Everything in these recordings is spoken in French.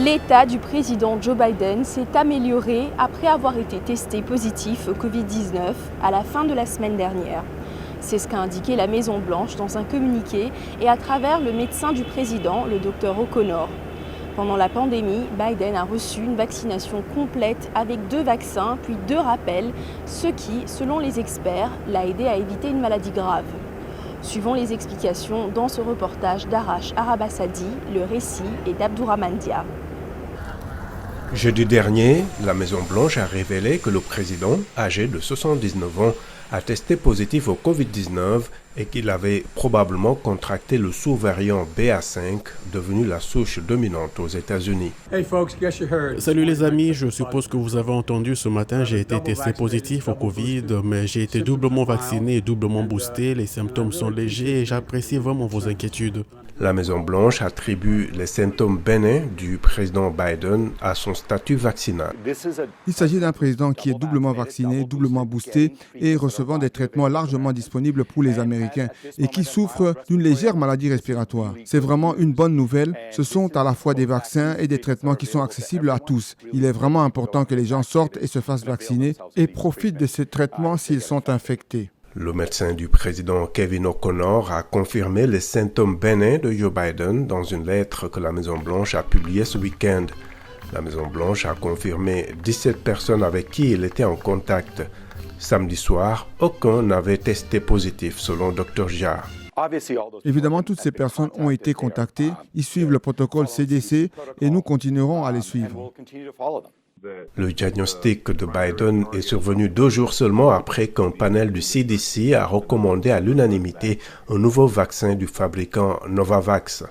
L'état du président Joe Biden s'est amélioré après avoir été testé positif au Covid-19 à la fin de la semaine dernière. C'est ce qu'a indiqué la Maison-Blanche dans un communiqué et à travers le médecin du président, le Dr O'Connor. Pendant la pandémie, Biden a reçu une vaccination complète avec 2 vaccins puis 2 rappels, ce qui, selon les experts, l'a aidé à éviter une maladie grave. Suivons les explications dans ce reportage d'Arash Arabasadi, le récit est d'Abdourahmane Dia. Jeudi dernier, la Maison-Blanche a révélé que le président, âgé de 79 ans, a testé positif au Covid-19 et qu'il avait probablement contracté le sous-variant BA5, devenu la souche dominante aux États-Unis. Salut les amis, je suppose que vous avez entendu ce matin, j'ai été testé positif au Covid, mais j'ai été doublement vacciné et doublement boosté. Les symptômes sont légers et j'apprécie vraiment vos inquiétudes. La Maison-Blanche attribue les symptômes bénins du président Biden à son statut vaccinal. Il s'agit d'un président qui est doublement vacciné, doublement boosté et recevant des traitements largement disponibles pour les Américains et qui souffre d'une légère maladie respiratoire. C'est vraiment une bonne nouvelle. Ce sont à la fois des vaccins et des traitements qui sont accessibles à tous. Il est vraiment important que les gens sortent et se fassent vacciner et profitent de ces traitements s'ils sont infectés. Le médecin du président Kevin O'Connor a confirmé les symptômes bénins de Joe Biden dans une lettre que la Maison-Blanche a publiée ce week-end. La Maison-Blanche a confirmé 17 personnes avec qui il était en contact. Samedi soir, aucun n'avait testé positif selon Dr Jarre. Évidemment, toutes ces personnes ont été contactées. Ils suivent le protocole CDC et nous continuerons à les suivre. Le diagnostic de Biden est survenu 2 jours seulement après qu'un panel du CDC a recommandé à l'unanimité un nouveau vaccin du fabricant Novavax.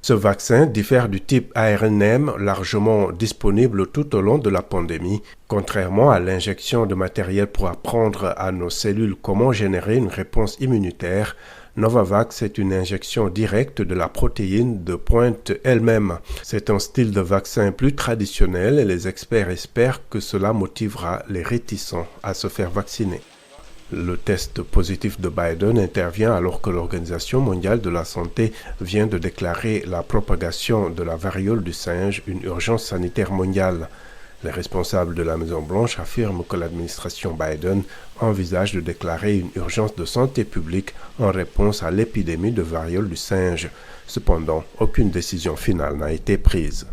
Ce vaccin diffère du type ARNM largement disponible tout au long de la pandémie. Contrairement à l'injection de matériel pour apprendre à nos cellules comment générer une réponse immunitaire, Novavax est une injection directe de la protéine de pointe elle-même. C'est un style de vaccin plus traditionnel et les experts espèrent que cela motivera les réticents à se faire vacciner. Le test positif de Biden intervient alors que l'Organisation mondiale de la santé vient de déclarer la propagation de la variole du singe une urgence sanitaire mondiale. Les responsables de la Maison-Blanche affirment que l'administration Biden envisage de déclarer une urgence de santé publique en réponse à l'épidémie de variole du singe. Cependant, aucune décision finale n'a été prise.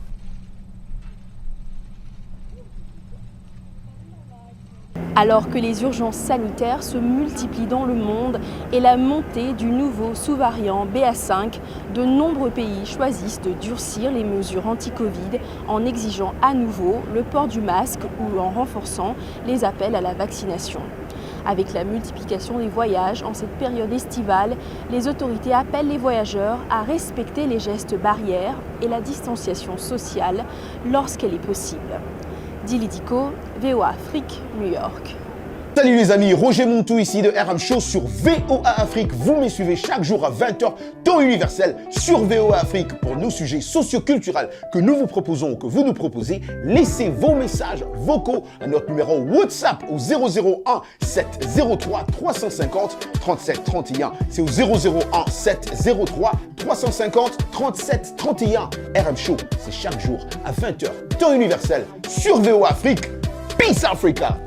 Alors que les urgences sanitaires se multiplient dans le monde et la montée du nouveau sous-variant BA5, de nombreux pays choisissent de durcir les mesures anti-Covid en exigeant à nouveau le port du masque ou en renforçant les appels à la vaccination. Avec la multiplication des voyages en cette période estivale, les autorités appellent les voyageurs à respecter les gestes barrières et la distanciation sociale lorsqu'elle est possible. Dili Diko, VOA Afrique, New York. Salut les amis, Roger Montou ici de RM Show sur VOA Afrique. Vous me suivez chaque jour à 20h, temps universel sur VOA Afrique pour nos sujets socioculturels que nous vous proposons ou que vous nous proposez. Laissez vos messages vocaux à notre numéro WhatsApp au 001 703 350 37 31. C'est au 001 703 350 37 31. RM Show, c'est chaque jour à 20h, temps universel sur VOA Afrique. Peace Africa!